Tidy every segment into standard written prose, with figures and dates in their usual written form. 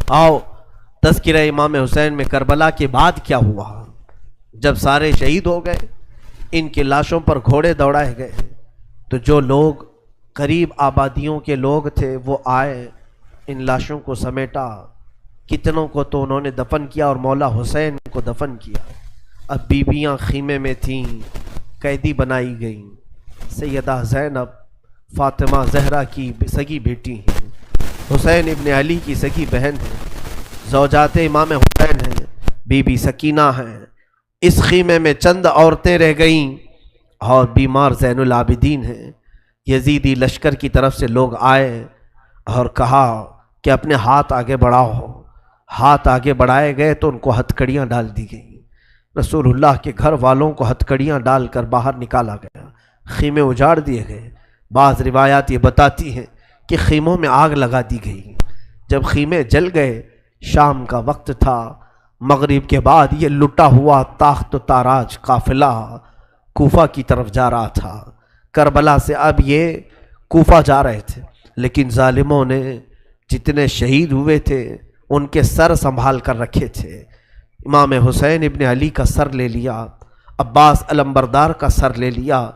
آؤ تذکرہ امام حسین میں کربلا کے بعد کیا ہوا۔ جب سارے شہید ہو گئے، ان کی لاشوں پر گھوڑے دوڑائے گئے، تو جو لوگ قریب آبادیوں کے لوگ تھے وہ آئے، ان لاشوں کو سمیٹا، کتنوں کو تو انہوں نے دفن کیا اور مولا حسین کو دفن کیا۔ اب بیویاں خیمے میں تھیں، قیدی بنائی گئیں۔ سیدہ زینب فاطمہ زہرا کی سگی بیٹی ہیں، حسین ابن علی کی سگی بہن ہیں، زوجات امام حسین ہیں، بی بی سکینہ ہیں۔ اس خیمے میں چند عورتیں رہ گئیں اور بیمار زین العابدین ہیں۔ یزیدی لشکر کی طرف سے لوگ آئے اور کہا کہ اپنے ہاتھ آگے بڑھاؤ۔ ہاتھ آگے بڑھائے گئے تو ان کو ہتھکڑیاں ڈال دی گئیں۔ رسول اللہ کے گھر والوں کو ہتھکڑیاں ڈال کر باہر نکالا گیا، خیمے اجاڑ دیے گئے۔ بعض روایات یہ بتاتی ہیں کہ خیموں میں آگ لگا دی گئی۔ جب خیمے جل گئے، شام کا وقت تھا، مغرب کے بعد یہ لٹا ہوا تاخت و تاراج قافلہ کوفہ کی طرف جا رہا تھا۔ کربلا سے اب یہ کوفہ جا رہے تھے، لیکن ظالموں نے جتنے شہید ہوئے تھے ان کے سر سنبھال کر رکھے تھے۔ امام حسین ابن علی کا سر لے لیا، عباس علمبردار کا سر لے لیا،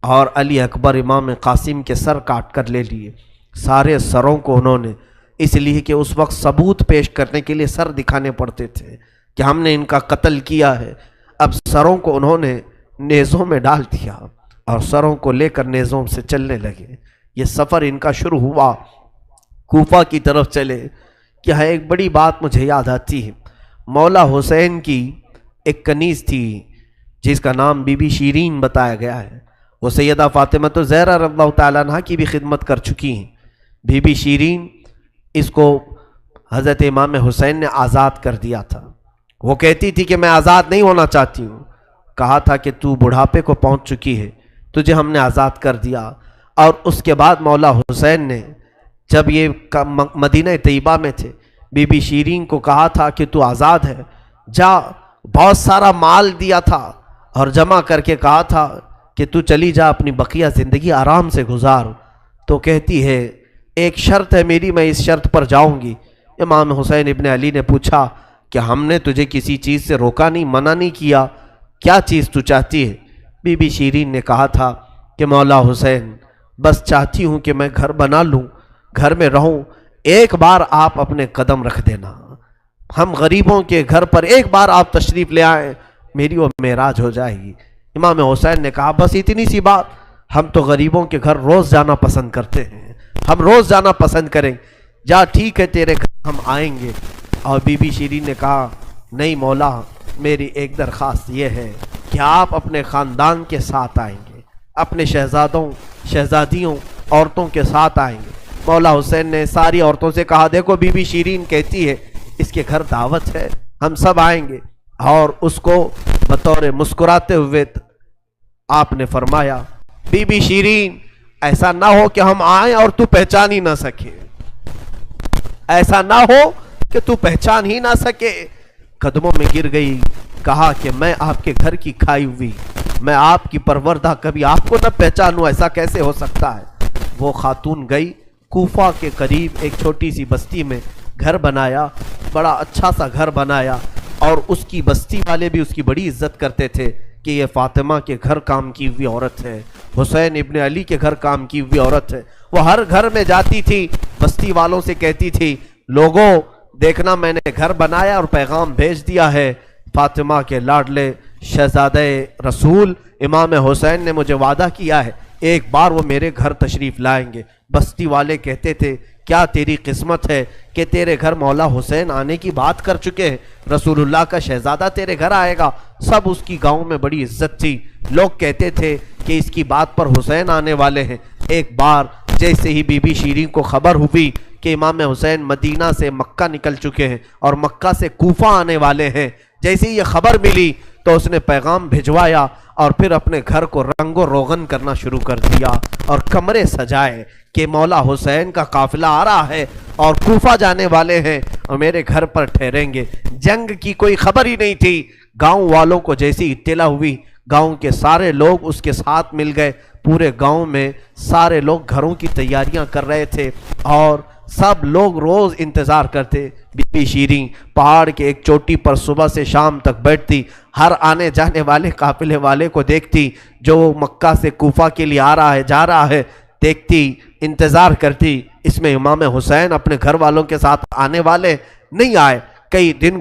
اور علی اکبر امام قاسم کے سر کاٹ کر لے لیے۔ سارے سروں کو انہوں نے، اس لیے کہ اس وقت ثبوت پیش کرنے کے لیے سر دکھانے پڑتے تھے کہ ہم نے ان کا قتل کیا ہے، اب سروں کو انہوں نے نیزوں میں ڈال دیا اور سروں کو لے کر نیزوں سے چلنے لگے۔ یہ سفر ان کا شروع ہوا، کوفہ کی طرف چلے۔ یہاں ایک بڑی بات مجھے یاد آتی ہے، مولا حسین کی ایک کنیز تھی جس کا نام بی بی شیرین بتایا گیا ہے۔ وہ سیدہ فاطمہ الزہرا رضی اللہ تعالیٰ عنہ کی بھی خدمت کر چکی ہیں۔ بی بی شیرین، اس کو حضرت امام حسین نے آزاد کر دیا تھا۔ وہ کہتی تھی کہ میں آزاد نہیں ہونا چاہتی ہوں۔ کہا تھا کہ تو بڑھاپے کو پہنچ چکی ہے، تجھے ہم نے آزاد کر دیا۔ اور اس کے بعد مولا حسین نے جب یہ مدینہ طیبہ میں تھے، بی بی شیرین کو کہا تھا کہ تو آزاد ہے، جا، بہت سارا مال دیا تھا اور جمع کر کے کہا تھا کہ تو چلی جا، اپنی بقیہ زندگی آرام سے گزار۔ تو کہتی ہے ایک شرط ہے میری، میں اس شرط پر جاؤں گی۔ امام حسین ابن علی نے پوچھا کہ ہم نے تجھے کسی چیز سے روکا نہیں، منع نہیں کیا، کیا چیز تو چاہتی ہے؟ بی بی شیرین نے کہا تھا کہ مولا حسین، بس چاہتی ہوں کہ میں گھر بنا لوں، گھر میں رہوں، ایک بار آپ اپنے قدم رکھ دینا، ہم غریبوں کے گھر پر ایک بار آپ تشریف لے آئیں، میری وہ معراج ہو جائے گی۔ امام حسین نے کہا بس اتنی سی بات، ہم تو غریبوں کے گھر روز جانا پسند کرتے ہیں، ہم روز جانا پسند کریں، جا ٹھیک ہے تیرے گھر ہم آئیں گے۔ اور بی بی شیرین نے کہا نہیں مولا، میری ایک درخواست یہ ہے کہ آپ اپنے خاندان کے ساتھ آئیں گے، اپنے شہزادوں شہزادیوں عورتوں کے ساتھ آئیں گے۔ مولا حسین نے ساری عورتوں سے کہا دیکھو بی بی شیرین کہتی ہے اس کے گھر دعوت ہے، ہم سب آئیں گے۔ اور اس کو بطور مسکراتے ہوئے آپ نے فرمایا بی بی شیرین، ایسا نہ ہو کہ ہم آئیں اور تو پہچان ہی نہ سکے، ایسا نہ ہو کہ تو پہچان ہی نہ سکے۔ قدموں میں گر گئی، کہا کہ میں آپ کے گھر کی کھائی ہوئی، میں آپ کی پروردہ، کبھی آپ کو نہ پہچانوں، ایسا کیسے ہو سکتا ہے؟ وہ خاتون گئی، کوفہ کے قریب ایک چھوٹی سی بستی میں گھر بنایا، بڑا اچھا سا گھر بنایا، اور اس کی بستی والے بھی اس کی بڑی عزت کرتے تھے کہ یہ فاطمہ کے گھر کام کی ہوئی عورت ہے، حسین ابن علی کے گھر کام کی ہوئی عورت ہے۔ وہ ہر گھر میں جاتی تھی، بستی والوں سے کہتی تھی لوگوں دیکھنا میں نے گھر بنایا اور پیغام بھیج دیا ہے، فاطمہ کے لاڈلے شہزادہ رسول امام حسین نے مجھے وعدہ کیا ہے ایک بار وہ میرے گھر تشریف لائیں گے۔ بستی والے کہتے تھے کیا تیری قسمت ہے کہ تیرے گھر مولا حسین آنے کی بات کر چکے ہیں، رسول اللہ کا شہزادہ تیرے گھر آئے گا۔ سب اس کی گاؤں میں بڑی عزت تھی، لوگ کہتے تھے کہ اس کی بات پر حسین آنے والے ہیں۔ ایک بار جیسے ہی بی بی شیرین کو خبر ہوئی کہ امام حسین مدینہ سے مکہ نکل چکے ہیں اور مکہ سے کوفہ آنے والے ہیں، جیسے ہی یہ خبر ملی تو اس نے پیغام بھجوایا اور پھر اپنے گھر کو رنگ و روغن کرنا شروع کر دیا اور کمرے سجائے کہ مولا حسین کا قافلہ آ رہا ہے اور کوفہ جانے والے ہیں اور میرے گھر پر ٹھہریں گے۔ جنگ کی کوئی خبر ہی نہیں تھی۔ گاؤں والوں کو جیسی اطلاع ہوئی، گاؤں کے سارے لوگ اس کے ساتھ مل گئے۔ پورے گاؤں میں سارے لوگ گھروں کی تیاریاں کر رہے تھے اور سب لوگ روز انتظار کرتے. بی بی شیریں پہاڑ کے ایک چوٹی پر صبح سے شام تک بیٹھتی, ہر آنے جانے والے قافلے والے کو دیکھتی, جو مکہ سے کوفہ کے لیے آ رہا ہے جا رہا ہے دیکھتی, انتظار کرتی. اس میں امام حسین اپنے گھر والوں کے ساتھ آنے والے نہیں آئے. کئی دن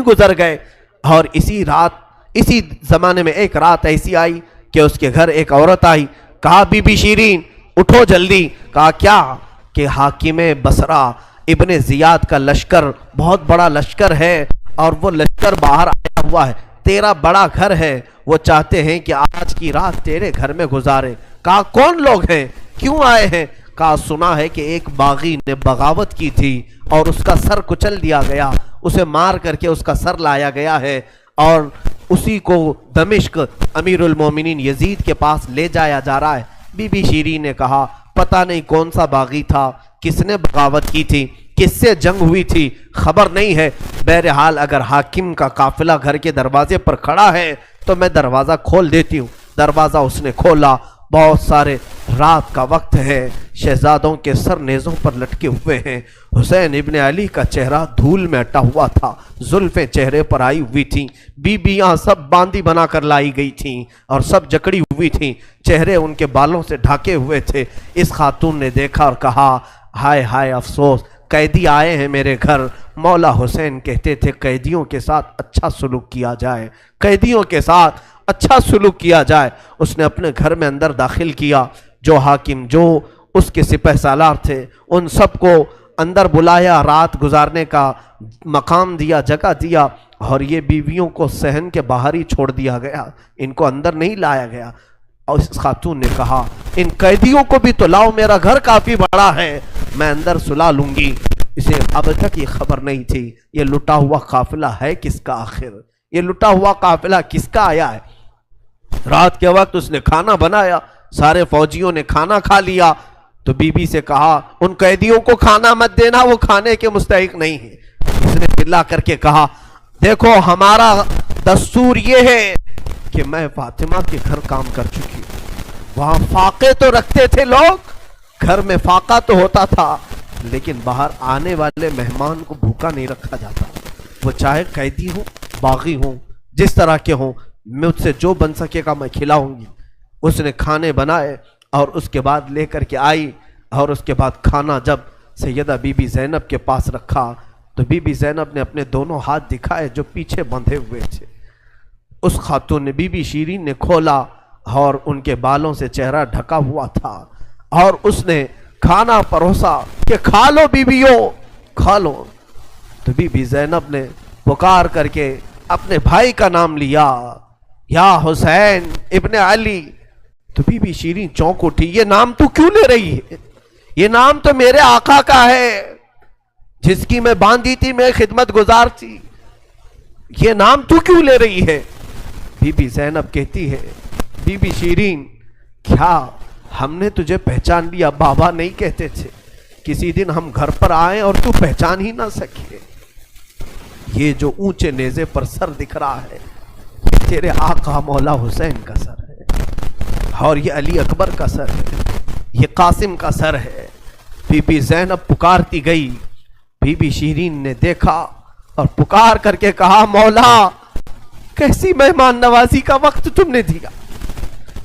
گزر گئے اور اسی زمانے میں ایک رات ایسی آئی کہ اس کے گھر ایک عورت آئی. کہا بی بی شیریں اٹھو جلدی. کہا کیا؟ کہ حاکم بصرہ ابن زیاد کا لشکر بہت بڑا لشکر ہے اور وہ لشکر باہر آیا ہوا ہے, تیرا بڑا گھر ہے, وہ چاہتے ہیں کہ آج کی رات تیرے گھر میں گزارے. کہا کون لوگ ہیں, کیوں آئے ہیں؟ کہا سنا ہے کہ ایک باغی نے بغاوت کی تھی اور اس کا سر کچل دیا گیا, اسے مار کر کے اس کا سر لایا گیا ہے اور اسی کو دمشق امیر المومنین یزید کے پاس لے جایا جا رہا ہے. بی بی شیریں نے کہا پتہ نہیں کون سا باغی تھا, کس نے بغاوت کی تھی, کس سے جنگ ہوئی تھی, خبر نہیں ہے. بہرحال اگر حاکم کا قافلہ گھر کے دروازے پر کھڑا ہے تو میں دروازہ کھول دیتی ہوں. دروازہ اس نے کھولا. بہت سارے رات کا وقت ہے, شہزادوں کے سر نیزوں پر لٹکے ہوئے ہیں. حسین ابن علی کا چہرہ دھول میں اٹا ہوا تھا, زلفیں چہرے پر آئی ہوئی تھیں, بیبیاں سب باندی بنا کر لائی گئی تھیں اور سب جکڑی ہوئی تھیں, چہرے ان کے بالوں سے ڈھاکے ہوئے تھے. اس خاتون نے دیکھا اور کہا ہائے ہائے افسوس, قیدی آئے ہیں میرے گھر. مولا حسین کہتے تھے قیدیوں کے ساتھ اچھا سلوک کیا جائے, قیدیوں کے ساتھ اچھا سلوک کیا جائے. اس نے اپنے گھر میں اندر داخل کیا, جو حاکم جو اس کے سپہ سالار تھے ان سب کو اندر بلایا, رات گزارنے کا مقام دیا, جگہ دیا, اور یہ بیویوں کو صحن کے باہر ہی چھوڑ دیا گیا, ان کو اندر نہیں لایا گیا. اور اس خاتون نے کہا ان قیدیوں کو بھی تو لاؤ, میرا گھر کافی بڑا ہے, میں اندر سلا لوں گی. اسے اب تک یہ خبر نہیں تھی یہ لٹا ہوا قافلہ ہے کس کا, آخر یہ لٹا ہوا قافلہ کس کا آیا ہے. رات کے وقت اس نے کھانا بنایا, سارے فوجیوں نے کھانا کھا لیا. تو بی بی سے کہا ان قیدیوں کو کھانا مت دینا, وہ کھانے کے مستحق نہیں ہے. اس نے چلا کر کے کہا دیکھو ہمارا دستور یہ ہے کہ میں فاطمہ کے گھر کام کر چکی ہوں, وہاں فاقے تو رکھتے تھے لوگ, گھر میں فاقہ تو ہوتا تھا, لیکن باہر آنے والے مہمان کو بھوکا نہیں رکھا جاتا, وہ چاہے قیدی ہوں باغی ہوں جس طرح کے ہوں, مجھ سے جو بن سکے گا میں کھلاؤں گی. اس نے کھانے بنائے اور اس کے بعد لے کر کے آئی, اور اس کے بعد کھانا جب سیدہ بی بی زینب کے پاس رکھا تو بی بی زینب نے اپنے دونوں ہاتھ دکھائے جو پیچھے بندھے ہوئے تھے. اس خاتون نے بی بی شیریں نے کھولا اور ان کے بالوں سے چہرہ ڈھکا ہوا تھا, اور اس نے کھانا پروسا کہ کھا لو بیویوں کھا لو. تو بی بی زینب نے پکار کر کے اپنے بھائی کا نام لیا, یا حسین ابن علی. تو بی بی شیریں چونک اٹھی, یہ نام تو کیوں لے رہی ہے, یہ نام تو میرے آقا کا ہے جس کی میں باندھی تھی, میں خدمت گزار تھی, یہ نام تو کیوں لے رہی ہے. بی بی زینب کہتی ہے بی بی شیریں کیا ہم نے تجھے پہچان لیا, بابا نہیں کہتے تھے کسی دن ہم گھر پر آئیں اور تو پہچان ہی نہ سکے. یہ جو اونچے نیزے پر سر دکھ رہا ہے تیرے آقا مولا حسین کا سر ہے, اور یہ علی اکبر کا سر ہے, یہ قاسم کا سر ہے. بی بی زینب پکارتی گئی. بی بی شیریں نے دیکھا اور پکار کر کے کہا مولا کیسی مہمان نوازی کا وقت تم نے دیا,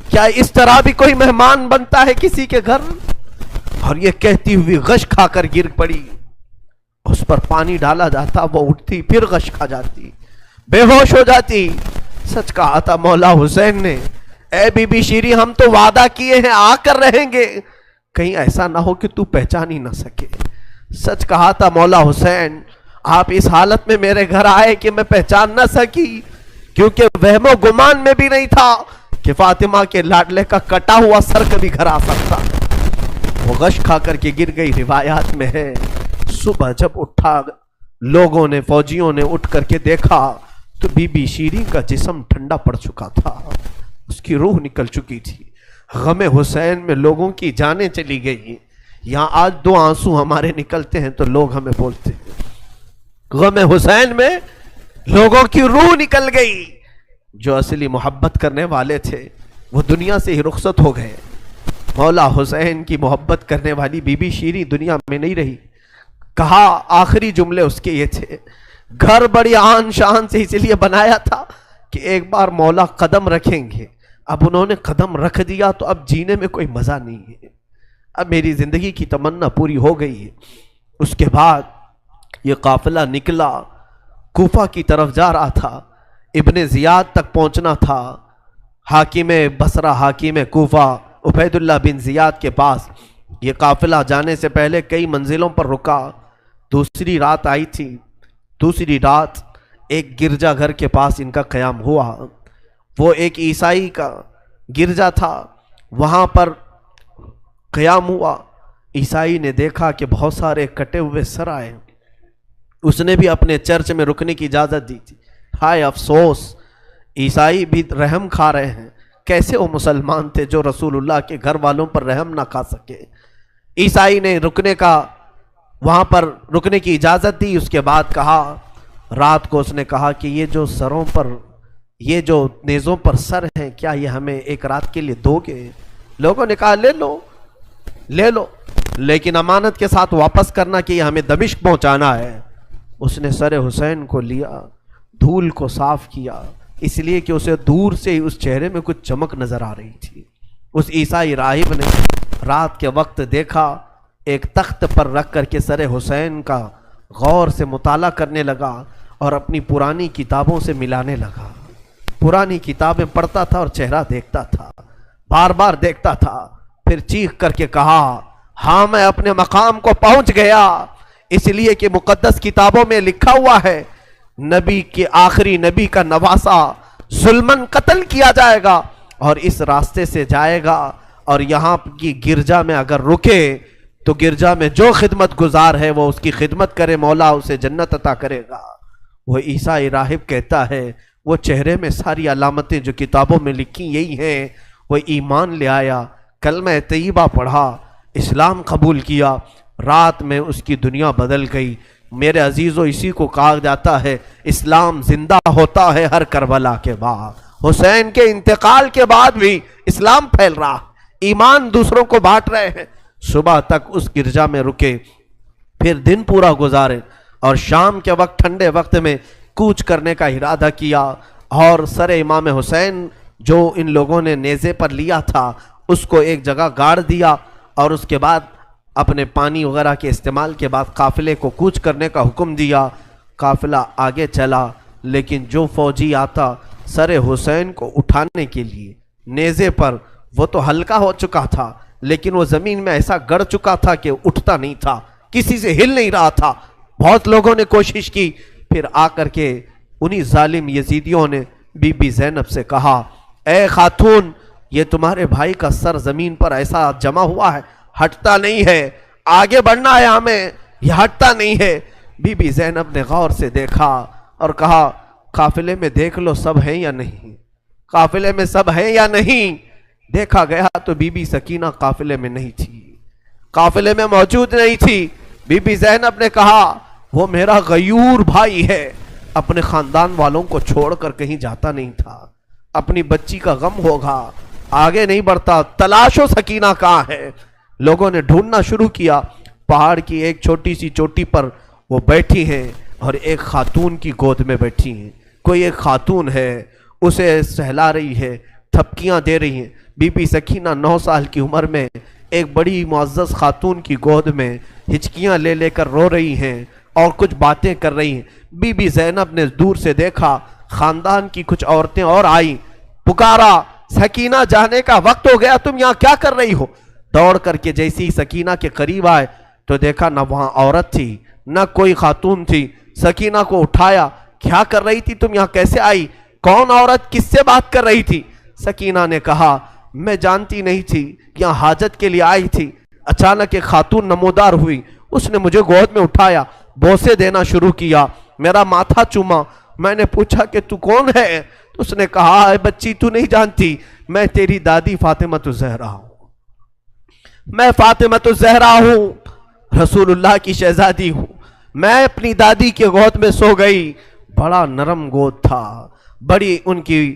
کیا اس طرح بھی کوئی مہمان بنتا ہے کسی کے گھر. اور یہ کہتی ہوئی غش کھا کر گر پڑی, اس پر پانی ڈالا جاتا, وہ اٹھتی پھر غش کھا جاتی, بے ہوش ہو جاتی. سچ کہا تھا مولا حسین نے, اے بی بی شیریں ہم تو وعدہ کیے ہیں آ کر رہیں گے, کہیں ایسا نہ ہو کہ تو پہچان ہی نہ سکے. سچ کہا تھا مولا حسین, آپ اس حالت میں میرے گھر آئے کہ میں پہچان نہ سکی, کیونکہ وہم و گمان میں بھی نہیں تھا کہ فاطمہ کے لاڈلے کا کٹا ہوا سر کبھی گھر آ سکتا. وہ غش کھا کر کے گر گئی. روایات میں ہے صبح جب اٹھا لوگوں نے, فوجیوں نے اٹھ کر کے دیکھا تو بی بی شیریں کا جسم ٹھنڈا پڑ چکا تھا, اس کی روح نکل چکی تھی. غم حسین میں لوگوں کی جانیں چلی گئی. یہاں آج 2 آنسو ہمارے نکلتے ہیں تو لوگ ہمیں بولتے ہیں غم حسین میں لوگوں کی روح نکل گئی. جو اصلی محبت کرنے والے تھے وہ دنیا سے ہی رخصت ہو گئے. مولا حسین کی محبت کرنے والی بی بی شیریں دنیا میں نہیں رہی. کہا آخری جملے اس کے یہ تھے، گھر بڑی آن شان سے اس لیے بنایا تھا کہ ایک بار مولا قدم رکھیں گے. اب انہوں نے قدم رکھ دیا تو اب جینے میں کوئی مزہ نہیں ہے، اب میری زندگی کی تمنا پوری ہو گئی ہے. اس کے بعد یہ قافلہ نکلا، کوفہ کی طرف جا رہا تھا، ابن زیاد تک پہنچنا تھا. حاکم بصرہ، حاکم کوفہ عبید اللہ بن زیاد کے پاس یہ قافلہ جانے سے پہلے کئی منزلوں پر رکا. دوسری رات آئی تھی. دوسری رات ایک گرجا گھر کے پاس ان کا قیام ہوا. وہ ایک عیسائی کا گرجا تھا، وہاں پر قیام ہوا. عیسائی نے دیکھا کہ بہت سارے کٹے ہوئے سر آئے. اس نے بھی اپنے چرچ میں رکنے کی اجازت دی تھی. ہائے افسوس، عیسائی بھی رحم کھا رہے ہیں. کیسے وہ مسلمان تھے جو رسول اللہ کے گھر والوں پر رحم نہ کھا سکے. عیسائی نے وہاں پر رکنے کی اجازت دی. اس کے بعد کہا، رات کو اس نے کہا کہ یہ جو سروں پر، یہ جو نیزوں پر سر ہیں، کیا یہ ہمیں ایک رات کے لیے دو گے؟ لوگوں نے کہا لے لو لے لو، لیکن امانت کے ساتھ واپس کرنا کہ یہ ہمیں دمشق پہنچانا ہے. اس نے سر حسین کو لیا، دھول کو صاف کیا، اس لیے کہ اسے دور سے ہی اس چہرے میں کچھ چمک نظر آ رہی تھی. اس عیسائی راہب نے رات کے وقت دیکھا، ایک تخت پر رکھ کر کے سر حسین کا غور سے مطالعہ کرنے لگا اور اپنی پرانی کتابوں سے ملانے لگا. پرانی کتابیں پڑھتا تھا اور چہرہ دیکھتا تھا، بار بار دیکھتا تھا. پھر چیخ کر کے کہا، ہاں میں اپنے مقام کو پہنچ گیا، اس لیے کہ مقدس کتابوں میں لکھا ہوا ہے نبی کے آخری نبی کا نواسا ظلمن قتل کیا جائے گا اور اس راستے سے جائے گا، اور یہاں کی گرجا میں اگر رکے تو گرجا میں جو خدمت گزار ہے وہ اس کی خدمت کرے، مولا اسے جنت عطا کرے گا. وہ عیسائی راہب کہتا ہے وہ چہرے میں ساری علامتیں جو کتابوں میں لکھی یہی ہیں. وہ ایمان لے آیا، کلمہ طیبہ پڑھا، اسلام قبول کیا. رات میں اس کی دنیا بدل گئی. میرے عزیزو، اسی کو کہا جاتا ہے اسلام زندہ ہوتا ہے ہر کربلا کے بعد. حسین کے انتقال کے بعد بھی اسلام پھیل رہا، ایمان دوسروں کو بانٹ رہے ہیں. صبح تک اس گرجا میں رکے، پھر دن پورا گزارے اور شام کے وقت ٹھنڈے وقت میں کوچ کرنے کا ارادہ کیا اور سر امام حسین جو ان لوگوں نے نیزے پر لیا تھا اس کو ایک جگہ گاڑ دیا، اور اس کے بعد اپنے پانی وغیرہ کے استعمال کے بعد قافلے کو کوچ کرنے کا حکم دیا. قافلہ آگے چلا، لیکن جو فوجی آتا سر حسین کو اٹھانے کے لیے نیزے پر، وہ تو ہلکا ہو چکا تھا لیکن وہ زمین میں ایسا گڑ چکا تھا کہ اٹھتا نہیں تھا، کسی سے ہل نہیں رہا تھا. بہت لوگوں نے کوشش کی. پھر آ کر کے انہی ظالم یزیدیوں نے بی بی زینب سے کہا، اے خاتون، یہ تمہارے بھائی کا سر زمین پر ایسا جمع ہوا ہے، ہٹتا نہیں ہے، آگے بڑھنا ہے ہمیں، یہ ہٹتا نہیں ہے. بی بی زینب نے غور سے دیکھا اور کہا، قافلے میں دیکھ لو سب ہیں یا نہیں، قافلے میں سب ہیں یا نہیں. دیکھا گیا تو بی بی سکینہ قافلے میں نہیں تھی، قافلے میں موجود نہیں تھی. بی بی زینب نے کہا، وہ میرا غیور بھائی ہے، اپنے خاندان والوں کو چھوڑ کر کہیں جاتا نہیں تھا، اپنی بچی کا غم ہوگا، آگے نہیں بڑھتا، تلاشو سکینہ کہاں ہے. لوگوں نے ڈھونڈنا شروع کیا. پہاڑ کی ایک چھوٹی سی چوٹی پر وہ بیٹھی ہیں اور ایک خاتون کی گود میں بیٹھی ہیں. کوئی ایک خاتون ہے، اسے سہلا رہی ہے، تھپکیاں دے رہی ہیں. بی بی سکینہ 9 سال کی عمر میں ایک بڑی معزز خاتون کی گود میں ہچکیاں لے لے کر رو رہی ہیں اور کچھ باتیں کر رہی ہیں. بی بی زینب نے دور سے دیکھا، خاندان کی کچھ عورتیں اور آئیں، پکارا، سکینہ جانے کا وقت ہو گیا، تم یہاں کیا کر رہی ہو. دوڑ کر کے جیسی سکینہ کے قریب آئے تو دیکھا نہ وہاں عورت تھی نہ کوئی خاتون تھی. سکینہ کو اٹھایا، کیا کر رہی تھی تم یہاں، کیسے آئی، کون عورت، کس سے بات کر رہی تھی. سکینہ نے کہا، میں جانتی نہیں تھی، یہاں حاجت کے لیے آئی تھی، اچانک ایک خاتون نمودار ہوئی، اس نے مجھے گود میں اٹھایا، بوسے دینا شروع کیا، میرا ماتھا چوما. میں نے پوچھا کہ تو کون ہے، تو اس نے کہا، اے بچی تو نہیں جانتی، میں تیری دادی فاطمہ الزہرا ہوں، میں فاطمہ الزہرا ہوں، رسول اللہ کی شہزادی ہوں. میں اپنی دادی کے گود میں سو گئی، بڑا نرم گود تھا، بڑی ان کی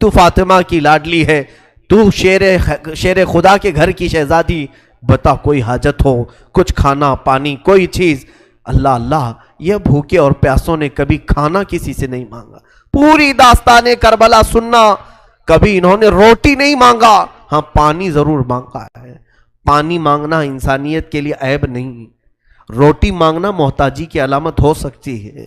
تو فاطمہ کی لاڈلی ہے، تو شیر خدا کے گھر کی شہزادی، بتا کوئی حاجت ہو، کچھ کھانا پانی کوئی چیز۔ اللہ اللہ، یہ بھوکے اور پیاسوں نے کبھی کھانا کسی سے نہیں مانگا۔ پوری داستان کربلا سننا، کبھی انہوں نے روٹی نہیں مانگا، ہاں پانی ضرور مانگا ہے۔ پانی مانگنا انسانیت کے لیے عیب نہیں، روٹی مانگنا محتاجی کی علامت ہو سکتی ہے۔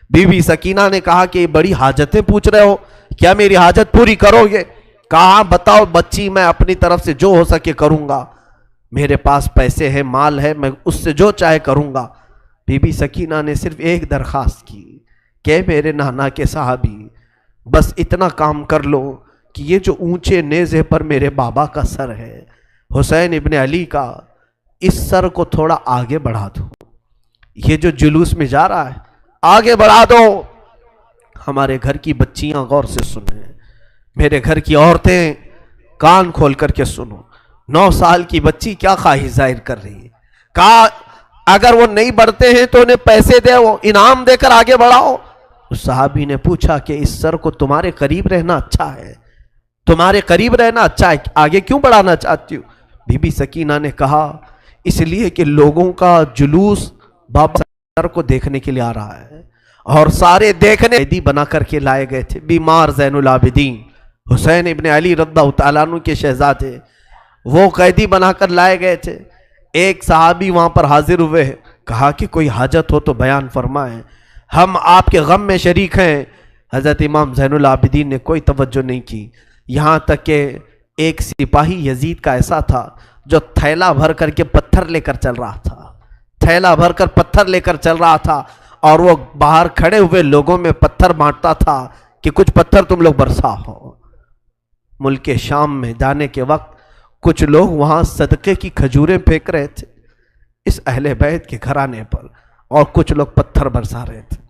بی بی سکینہ نے کہا کہ بڑی حاجتیں پوچھ رہے ہو، کیا میری حاجت پوری کرو گے؟ کہا بتاؤ بچی، میں اپنی طرف سے جو ہو سکے کروں گا، میرے پاس پیسے ہیں، مال ہے، میں اس سے جو چاہے کروں گا۔ بی بی سکینہ نے صرف ایک درخواست کی کہ میرے نانا کے صحابی، بس اتنا کام کر لو کہ یہ جو اونچے نیزے پر میرے بابا کا سر ہے، حسین ابن علی کا، اس سر کو تھوڑا آگے بڑھا دو، یہ جو جلوس میں جا رہا ہے آگے بڑھا دو۔ ہمارے گھر کی بچیاں غور سے سنیں، میرے گھر کی عورتیں کان کھول کر کے سنو، 9 سال کی بچی کیا خواہش ظاہر کر رہی ہے۔ کہا اگر وہ نہیں بڑھتے ہیں تو انہیں پیسے دے، وہ انعام دے کر آگے بڑھاؤ۔ اس صحابی نے پوچھا کہ اس سر کو تمہارے قریب رہنا اچھا ہے، تمہارے قریب رہنا اچھا ہے، آگے کیوں بڑھانا چاہتی ہو؟ بی بی سکینہ نے کہا اس لیے کہ لوگوں کا جلوس بابا سر کو دیکھنے کے لیے آ رہا ہے، اور سارے دیکھنے قیدی بنا کر کے لائے گئے تھے۔ بیمار زین العابدین حسین ابن علی رضی اللہ تعالیٰ عنہ کے شہزادے، وہ قیدی بنا کر لائے گئے تھے۔ ایک صحابی وہاں پر حاضر ہوئے، کہا کہ کوئی حاجت ہو تو بیان فرمائیں، ہم آپ کے غم میں شریک ہیں۔ حضرت امام زین العابدین نے کوئی توجہ نہیں کی، یہاں تک کہ ایک سپاہی یزید کا ایسا تھا جو تھیلا بھر کر کے پتھر لے کر چل رہا تھا، تھیلا بھر کر پتھر لے کر چل رہا تھا، اور وہ باہر کھڑے ہوئے لوگوں میں پتھر بانٹتا تھا کہ کچھ پتھر تم لوگ برسا ہو۔ ملک شام میں جانے کے وقت کچھ لوگ وہاں صدقے کی کھجوریں پھینک رہے تھے اس اہل بیت کے گھرانے پر، اور کچھ لوگ پتھر برسا رہے تھے۔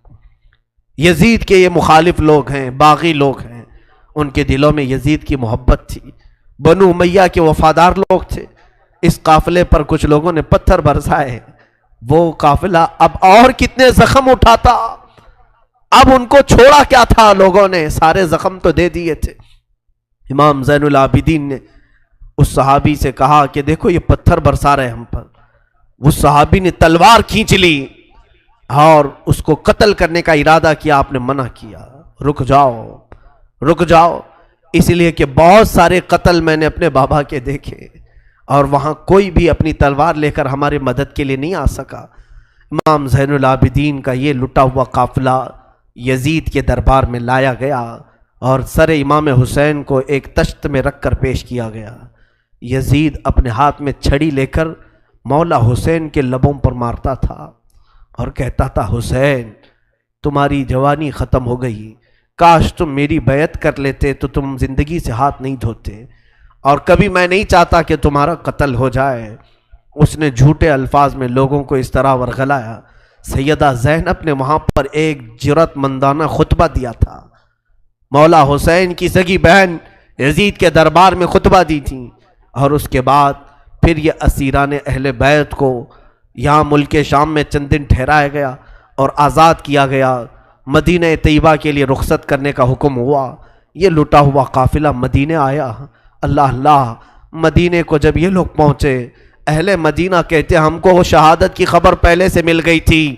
یزید کے یہ مخالف لوگ ہیں، باغی لوگ ہیں، ان کے دلوں میں یزید کی محبت تھی، بنو امیہ کے وفادار لوگ تھے۔ اس قافلے پر کچھ لوگوں نے پتھر برسائے، وہ قافلہ اب اور کتنے زخم اٹھاتا، اب ان کو چھوڑا کیا تھا، لوگوں نے سارے زخم تو دے دیے تھے۔ امام زین العابدین نے اس صحابی سے کہا کہ دیکھو یہ پتھر برسا رہے ہم پر۔ اس صحابی نے تلوار کھینچ لی اور اس کو قتل کرنے کا ارادہ کیا، آپ نے منع کیا، رک جاؤ رک جاؤ، اس لیے کہ بہت سارے قتل میں نے اپنے بابا کے دیکھے، اور وہاں کوئی بھی اپنی تلوار لے کر ہمارے مدد کے لیے نہیں آ سکا۔ امام زین العابدین کا یہ لٹا ہوا قافلہ یزید کے دربار میں لایا گیا، اور سر امام حسین کو ایک تشت میں رکھ کر پیش کیا گیا۔ یزید اپنے ہاتھ میں چھڑی لے کر مولا حسین کے لبوں پر مارتا تھا اور کہتا تھا حسین تمہاری جوانی ختم ہو گئی، کاش تم میری بیعت کر لیتے تو تم زندگی سے ہاتھ نہیں دھوتے، اور کبھی میں نہیں چاہتا کہ تمہارا قتل ہو جائے۔ اس نے جھوٹے الفاظ میں لوگوں کو اس طرح ورغلایا۔ سیدہ زینب نے وہاں پر ایک جرأت مندانہ خطبہ دیا تھا، مولا حسین کی سگی بہن یزید کے دربار میں خطبہ دی تھی، اور اس کے بعد پھر یہ اسیران اہل بیت کو یہاں ملک شام میں چند دن ٹھہرایا گیا اور آزاد کیا گیا، مدینہ طیبہ کے لیے رخصت کرنے کا حکم ہوا۔ یہ لٹا ہوا قافلہ مدینہ آیا۔ اللہ اللہ، مدینے کو جب یہ لوگ پہنچے، اہل مدینہ کہتے ہم کو وہ شہادت کی خبر پہلے سے مل گئی تھی،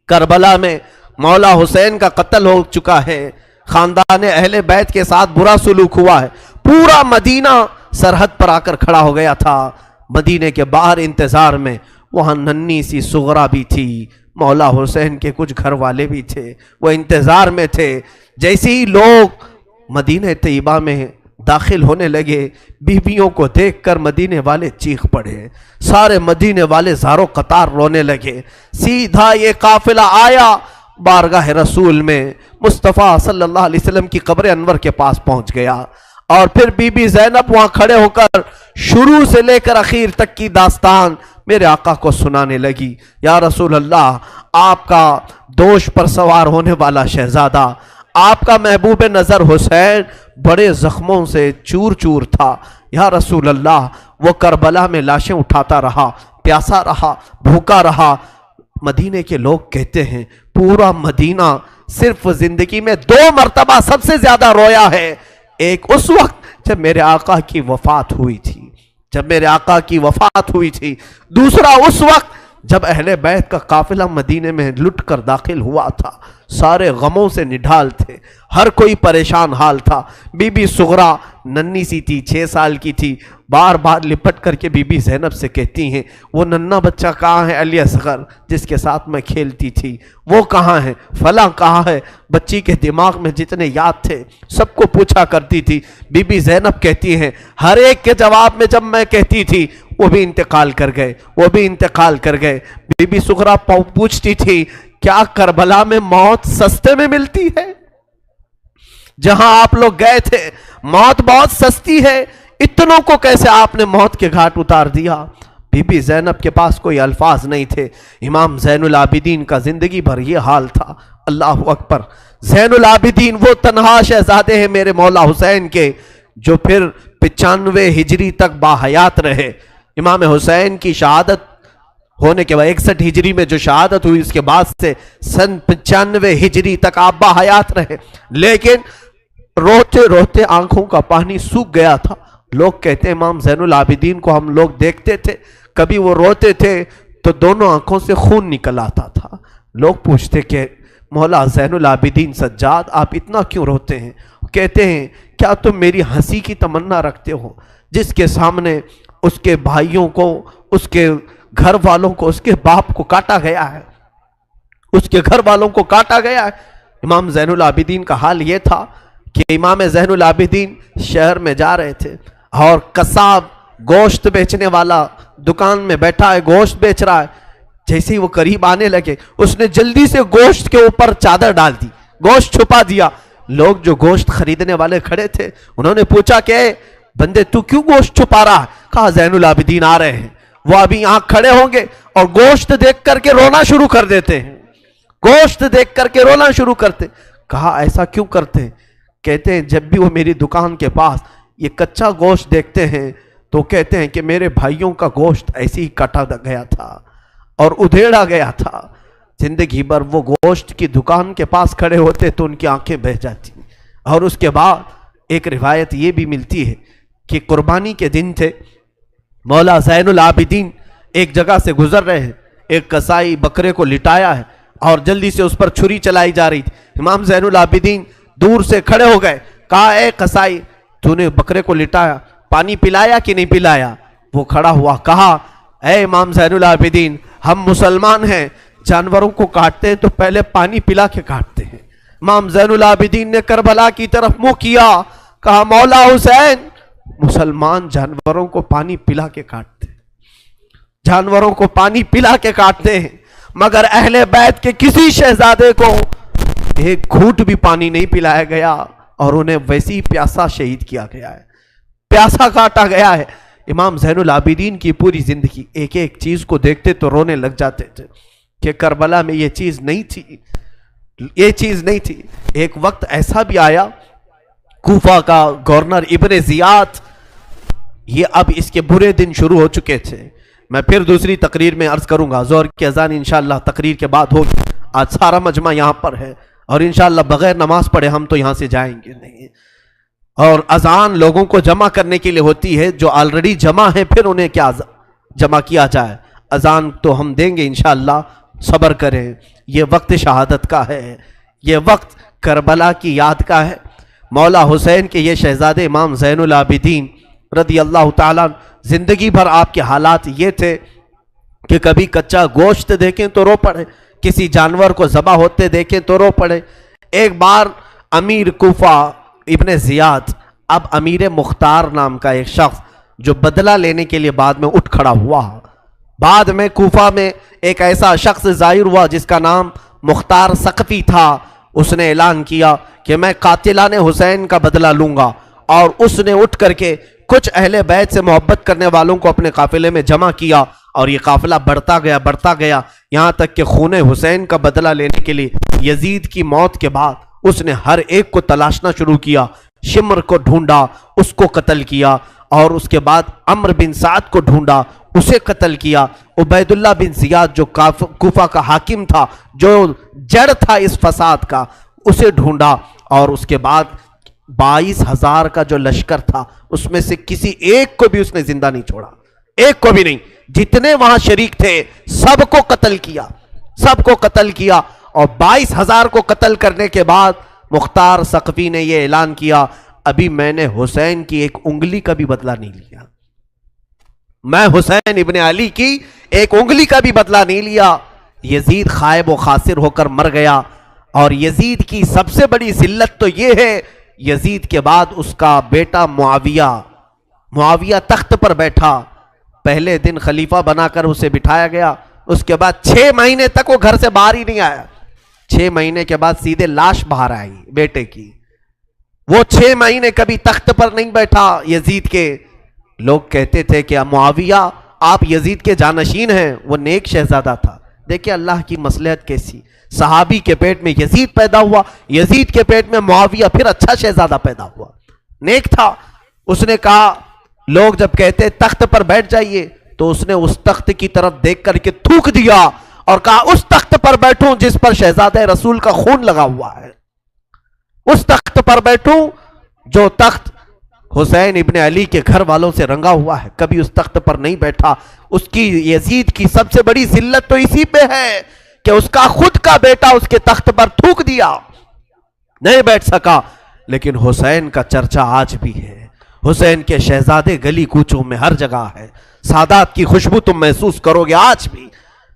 کربلا میں مولا حسین کا قتل ہو چکا ہے، خاندان اہل بیت کے ساتھ برا سلوک ہوا ہے۔ پورا مدینہ سرحد پر آ کر کھڑا ہو گیا تھا، مدینے کے باہر انتظار میں۔ وہاں ننھی سی سغرا بھی تھی، مولا حسین کے کچھ گھر والے بھی تھے، وہ انتظار میں تھے۔ جیسے ہی لوگ مدینہ طیبہ میں داخل ہونے لگے، بیویوں کو دیکھ کر مدینے والے چیخ پڑے، سارے مدینے والے زاروں قطار رونے لگے۔ سیدھا یہ قافلہ آیا بارگاہ رسول میں، مصطفیٰ صلی اللہ علیہ وسلم کی قبر انور کے پاس پہنچ گیا، اور پھر بی بی زینب وہاں کھڑے ہو کر شروع سے لے کر اخیر تک کی داستان میرے آقا کو سنانے لگی۔ یا رسول اللہ، آپ کا دوش پر سوار ہونے والا شہزادہ، آپ کا محبوب نظر حسین بڑے زخموں سے چور چور تھا۔ یا رسول اللہ، وہ کربلا میں لاشیں اٹھاتا رہا، پیاسا رہا، بھوکا رہا۔ مدینے کے لوگ کہتے ہیں پورا مدینہ صرف زندگی میں 2 مرتبہ سب سے زیادہ رویا ہے ایک اس وقت جب میرے آقا کی وفات ہوئی تھی، جب میرے آقا کی وفات ہوئی تھی، دوسرا اس وقت جب اہل بیت کا قافلہ مدینے میں لٹ کر داخل ہوا تھا، سارے غموں سے نڈھال تھے، ہر کوئی پریشان حال تھا۔ بی بی صغرا ننھی سی تھی، 6 سال کی تھی، بار بار لپٹ کر کے بی بی زینب سے کہتی ہیں وہ ننھا بچہ کہاں ہے علی اصغر جس کے ساتھ میں کھیلتی تھی، وہ کہاں ہے، فلاں کہاں ہے۔ بچی کے دماغ میں جتنے یاد تھے سب کو پوچھا کرتی تھی۔ بی بی زینب کہتی ہیں ہر ایک کے جواب میں جب میں کہتی تھی وہ بھی انتقال کر گئے، وہ بھی انتقال کر گئے۔ بی بی صغرا پوچھتی تھی کیا کربلا میں موت سستے میں ملتی ہے؟ جہاں آپ لوگ گئے تھے موت بہت سستی ہے، اتنوں کو کیسے آپ نے موت کے گھاٹ اتار دیا؟ بی بی زینب کے پاس کوئی الفاظ نہیں تھے۔ امام زین العابدین کا زندگی بھر یہ حال تھا۔ اللہ اکبر۔ زین العابدین وہ تنہا شہزادے ہیں میرے مولا حسین کے جو پھر 95 ہجری تک باحیات رہے۔ امام حسین کی شہادت ہونے کے بعد 61 ہجری میں جو شہادت ہوئی اس کے بعد سے سن 95 ہجری تک آپ باحیات رہے، لیکن روتے روتے آنکھوں کا پانی سوکھ گیا تھا۔ لوگ کہتے ہیں امام زین العابدین کو ہم لوگ دیکھتے تھے، کبھی وہ روتے تھے تو دونوں آنکھوں سے خون نکل آتا تھا۔ لوگ پوچھتے کہ مولا زین العابدین سجاد آپ اتنا کیوں روتے ہیں؟ کہتے ہیں کیا تم میری ہنسی کی تمنا رکھتے ہو؟ جس کے سامنے اس کے بھائیوں کو، اس کے گھر والوں کو، اس کے باپ کو کاٹا گیا ہے، اس کے گھر والوں کو کاٹا گیا ہے۔ امام زین العابدین کا حال یہ تھا کہ امام زین العابدین شہر میں جا رہے تھے اور قصاب گوشت بیچنے والا دکان میں بیٹھا ہے، گوشت بیچ رہا ہے۔ جیسے ہی وہ قریب آنے لگے اس نے جلدی سے گوشت کے اوپر چادر ڈال دی، گوشت چھپا دیا۔ لوگ جو گوشت خریدنے والے کھڑے تھے انہوں نے پوچھا کہ بندے تو کیوں گوشت چھپا رہا ہے؟ کہا زین العابدین آ رہے ہیں، وہ ابھی یہاں کھڑے ہوں گے اور گوشت دیکھ کر کے رونا شروع کر دیتے ہیں، گوشت دیکھ کر کے رونا شروع کرتے۔ کہا ایسا کیوں کرتے ہیں؟ کہتے ہیں جب بھی وہ میری دکان کے پاس یہ کچا گوشت دیکھتے ہیں تو کہتے ہیں کہ میرے بھائیوں کا گوشت ایسے ہی کٹا گیا تھا اور ادھیڑا گیا تھا۔ زندگی بھر وہ گوشت کی دکان کے پاس کھڑے ہوتے تو ان کی آنکھیں بہہ جاتی۔ اور اس کے بعد ایک روایت یہ بھی ملتی ہے کہ قربانی کے دن تھے، مولا زین العابدین ایک جگہ سے گزر رہے ہیں، ایک قصائی بکرے کو لٹایا ہے اور جلدی سے اس پر چھری چلائی جا رہی تھی۔ امام زین العابدین دور سے کھڑے ہو گئے، کہا اے قصائی تو نے بکرے کو لٹایا، پانی پلایا کہ نہیں پلایا؟ وہ کھڑا ہوا، کہا اے امام زین العابدین ہم مسلمان ہیں، جانوروں کو کاٹتے ہیں تو پہلے پانی پلا کے کاٹتے ہیں۔ امام زین العابدین نے کربلا کی طرف منہ کیا، کہا مولا حسین مسلمان جانوروں کو پانی پلا کے کاٹتے ہیں، جانوروں کو پانی پلا کے کاٹتے ہیں، مگر اہل بیت کے کسی شہزادے کو ایک گھونٹ بھی پانی نہیں پلایا گیا اور انہیں ویسی پیاسا شہید کیا گیا ہے، پیاسا کاٹا گیا ہے۔ امام زین العابدین کی پوری زندگی ایک ایک چیز کو دیکھتے تو رونے لگ جاتے تھے کہ کربلا میں یہ چیز نہیں تھی، یہ چیز نہیں تھی۔ ایک وقت ایسا بھی آیا، کوفہ کا گورنر ابن زیاد، یہ اب اس کے برے دن شروع ہو چکے تھے۔ میں پھر دوسری تقریر میں عرض کروں گا، زہر کی اذان انشاءاللہ تقریر کے بعد ہوگی۔ آج سارا مجمع یہاں پر ہے اور انشاءاللہ بغیر نماز پڑھے ہم تو یہاں سے جائیں گے نہیں، اور اذان لوگوں کو جمع کرنے کے لیے ہوتی ہے، جو آلریڈی جمع ہیں پھر انہیں کیا جمع کیا جائے۔ اذان تو ہم دیں گے انشاءاللہ، صبر کریں۔ یہ وقت شہادت کا ہے، یہ وقت کربلا کی یاد کا ہے۔ مولا حسین کے یہ شہزادے امام زین العابدین رضی اللہ تعالیٰ، زندگی بھر آپ کے حالات یہ تھے کہ کبھی کچا گوشت دیکھیں تو رو پڑے، کسی جانور کو ذبح ہوتے دیکھیں تو رو پڑے۔ ایک بار امیر کوفہ ابن زیاد، اب امیر مختار نام کا ایک شخص جو بدلہ لینے کے لیے بعد میں اٹھ کھڑا ہوا، بعد میں کوفہ میں ایک ایسا شخص ظاہر ہوا جس کا نام مختار ثقفی تھا۔ اس نے اعلان کیا کہ میں قاتلان حسین کا بدلہ لوں گا، اور اس نے اٹھ کر کے کچھ اہل بیت سے محبت کرنے والوں کو اپنے قافلے میں جمع کیا، اور یہ قافلہ بڑھتا گیا یہاں تک کہ خون حسین کا بدلہ لینے کے لیے یزید کی موت کے بعد اس نے ہر ایک کو تلاشنا شروع کیا۔ شمر کو ڈھونڈا، اس کو قتل کیا، اور اس کے بعد عمرو بن سعد کو ڈھونڈا، اسے قتل کیا۔ عبید اللہ بن زیاد جو کوفہ کا حاکم تھا، جو جڑ تھا اس فساد کا، اسے ڈھونڈا، اور اس کے بعد 22,000 کا جو لشکر تھا اس میں سے کسی ایک کو بھی اس نے زندہ نہیں چھوڑا، ایک کو بھی نہیں. جتنے وہاں شریک تھے سب کو قتل کیا، سب کو قتل کیا. اور 22,000 کو قتل کرنے کے بعد مختار ثقفی نے یہ اعلان کیا، ابھی میں نے حسین کی ایک انگلی کا بھی بدلہ نہیں لیا، میں حسین ابن علی کی ایک انگلی کا بھی بدلہ نہیں لیا. یزید خائب و خاسر ہو کر مر گیا. اور یزید کی سب سے بڑی ذلت تو یہ ہے، یزید کے بعد اس کا بیٹا معاویہ تخت پر بیٹھا. پہلے دن خلیفہ بنا کر اسے بٹھایا گیا، اس کے بعد 6 مہینے تک وہ گھر سے باہر ہی نہیں آیا. 6 مہینے کے بعد سیدھے لاش باہر آئی بیٹے کی. وہ 6 مہینے کبھی تخت پر نہیں بیٹھا یزید کے. لوگ کہتے تھے کہ معاویہ آپ یزید کے جانشین ہیں، وہ نیک شہزادہ تھا. دیکھیں اللہ کی مصلحت کیسی، صحابی کے پیٹ میں یزید پیدا ہوا، یزید کے پیٹ میں معاویہ، پھر اچھا شہزادہ پیدا ہوا، نیک تھا. اس نے کہا، لوگ جب کہتے تخت پر بیٹھ جائیے تو اس نے اس تخت کی طرف دیکھ کر کے تھوک دیا اور کہا اس تخت پر بیٹھوں جس پر شہزادہ رسول کا خون لگا ہوا ہے، اس تخت پر بیٹھوں جو تخت حسین ابن علی کے گھر والوں سے رنگا ہوا ہے. کبھی اس تخت پر نہیں بیٹھا. اس کی یزید کی سب سے بڑی ذلت تو اسی پہ ہے کہ اس کا خود کا بیٹا اس کے تخت پر تھوک دیا، نہیں بیٹھ سکا. لیکن حسین کا چرچا آج بھی ہے، حسین کے شہزادے گلی کوچوں میں ہر جگہ ہے. سادات کی خوشبو تم محسوس کرو گے آج بھی.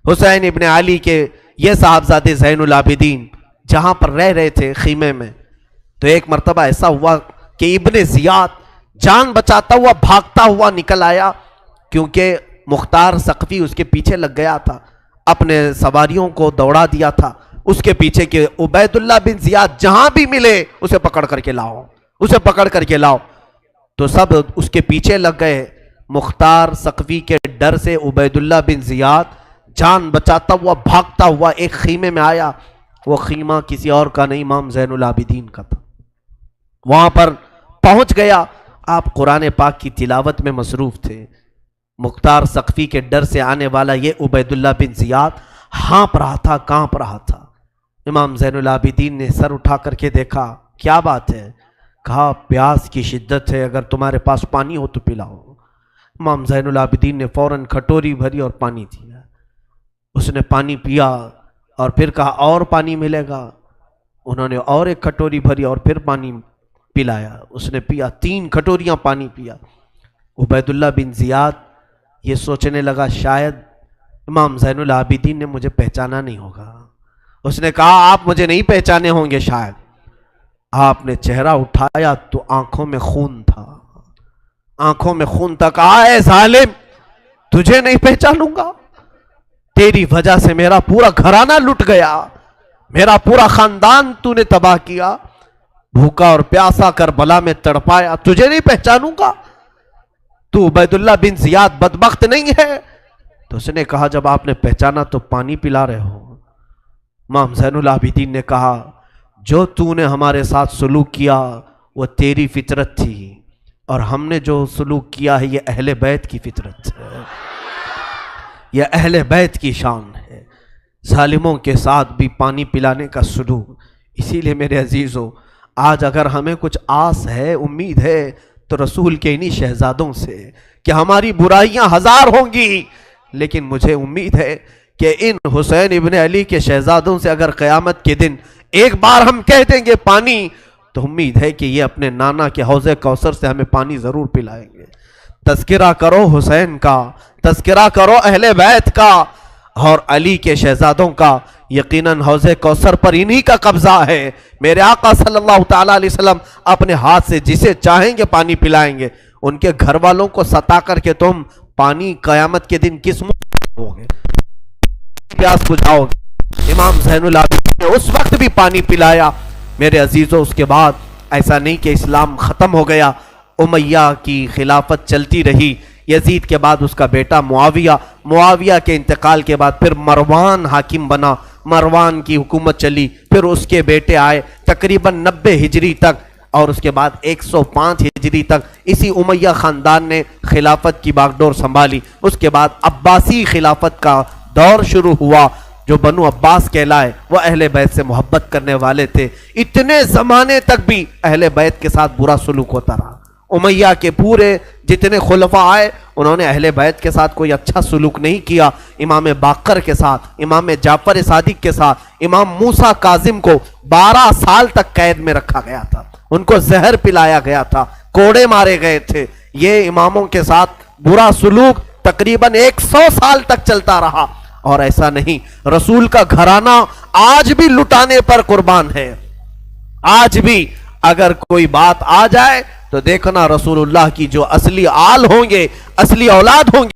حسین ابن علی کے یہ صاحبزادے زین العابدین جہاں پر رہ رہے تھے خیمے میں، تو ایک مرتبہ ایسا ہوا کہ ابن زیاد جان بچاتا ہوا بھاگتا ہوا نکل آیا، کیونکہ مختار ثقفی اس کے پیچھے لگ گیا تھا، اپنے سواریوں کو دوڑا دیا تھا اس کے پیچھے کہ عبید اللہ بن زیاد جہاں بھی ملے اسے پکڑ کر کے لاؤ، اسے پکڑ کر کے لاؤ. تو سب اس کے پیچھے لگ گئے. مختار ثقفی کے ڈر سے عبید اللہ بن زیاد جان بچاتا ہوا بھاگتا ہوا ایک خیمے میں آیا. وہ خیمہ کسی اور کا نہیں، امام زین العابدین کا تھا. وہاں پر پہنچ گیا. آپ قرآن پاک کی تلاوت میں مصروف تھے. مختار ثقفی کے ڈر سے آنے والا یہ عبید اللہ بن زیاد ہانپ رہا تھا، کانپ رہا تھا. امام زین العابدین نے سر اٹھا کر کے دیکھا، کیا بات ہے؟ کہا پیاس کی شدت ہے، اگر تمہارے پاس پانی ہو تو پلاؤ. امام زین العابدین نے فوراً کھٹوری بھری اور پانی دیا. اس نے پانی پیا اور پھر کہا اور پانی ملے گا. انہوں نے اور ایک کھٹوری بھری اور پھر پانی پلایا. اس نے پیا، 3 کھٹوریاں پانی پیا. عبید اللہ بن زیاد یہ سوچنے لگا شاید امام زین العابدین نے مجھے پہچانا نہیں ہوگا. اس نے کہا آپ مجھے نہیں پہچانے ہوں گے شاید. آپ نے چہرہ اٹھایا تو آنکھوں میں خون تھا، آنکھوں میں خون تھا. کہا اے ظالم، تجھے نہیں پہچانوں گا؟ تیری وجہ سے میرا پورا گھرانہ لٹ گیا، میرا پورا خاندان تو نے تباہ کیا، بھوکا اور پیاسا کربلا میں تڑپایا، تجھے نہیں پہچانوں گا؟ تو عبید اللہ بن زیاد بدبخت نہیں ہے؟ تو اس نے کہا جب آپ نے پہچانا تو پانی پلا رہے ہو. امام زین العابدین نے کہا جو تو نے ہمارے ساتھ سلوک کیا وہ تیری فطرت تھی، اور ہم نے جو سلوک کیا ہے یہ اہل بیت کی فطرت ہے، یہ اہل بیت کی شان ہے. ظالموں کے ساتھ بھی پانی پلانے کا سلوک. اسی لیے میرے عزیزو، آج اگر ہمیں کچھ آس ہے، امید ہے، تو رسول کے انہی شہزادوں سے کہ ہماری برائیاں 1000 ہوں گی، لیکن مجھے امید ہے کہ ان حسین ابن علی کے شہزادوں سے اگر قیامت کے دن ایک بار ہم کہہ دیں گے پانی، تو امید ہے کہ یہ اپنے نانا کے حوض کوثر سے ہمیں پانی ضرور پلائیں گے. تذکرہ کرو حسین کا، تذکرہ کرو اہل بیت کا اور علی کے شہزادوں کا. یقیناً حوض کوثر پر انہی کا قبضہ ہے. میرے آقا صلی اللہ تعالیٰ علیہ وسلم اپنے ہاتھ سے جسے چاہیں گے پانی پلائیں گے. ان کے گھر والوں کو ستا کر کے تم پانی قیامت کے دن کس منہ ہوگے، پیاس بجھاؤ گے؟ امام زین العابدین نے اس وقت بھی پانی پلایا. میرے عزیزوں، اس کے بعد ایسا نہیں کہ اسلام ختم ہو گیا. امیہ کی خلافت چلتی رہی. یزید کے بعد اس کا بیٹا معاویہ کے انتقال کے بعد پھر مروان حاکم بنا. مروان کی حکومت چلی، پھر اس کے بیٹے آئے تقریباً 90 ہجری تک، اور اس کے بعد 105 ہجری تک اسی امیہ خاندان نے خلافت کی باغ ڈور سنبھالی. اس کے بعد عباسی خلافت کا دور شروع ہوا. جو بنو عباس کہلائے وہ اہل بیت سے محبت کرنے والے تھے. اتنے زمانے تک بھی اہل بیت کے ساتھ برا سلوک ہوتا رہا. امیہ کے پورے جتنے خلفاء آئے انہوں نے اہل بیت کے ساتھ کوئی اچھا سلوک نہیں کیا. امام باقر کے ساتھ، امام جعفر صادق کے ساتھ، امام موسیٰ کاظم کو 12 سال تک قید میں رکھا گیا تھا، ان کو زہر پلایا گیا تھا، کوڑے مارے گئے تھے. یہ اماموں کے ساتھ برا سلوک تقریباً 100 سال تک چلتا رہا. اور ایسا نہیں، رسول کا گھرانہ آج بھی لٹانے پر قربان ہے. آج بھی اگر کوئی بات آ جائے تو دیکھنا رسول اللہ کی جو اصلی آل ہوں گے، اصلی اولاد ہوں گے،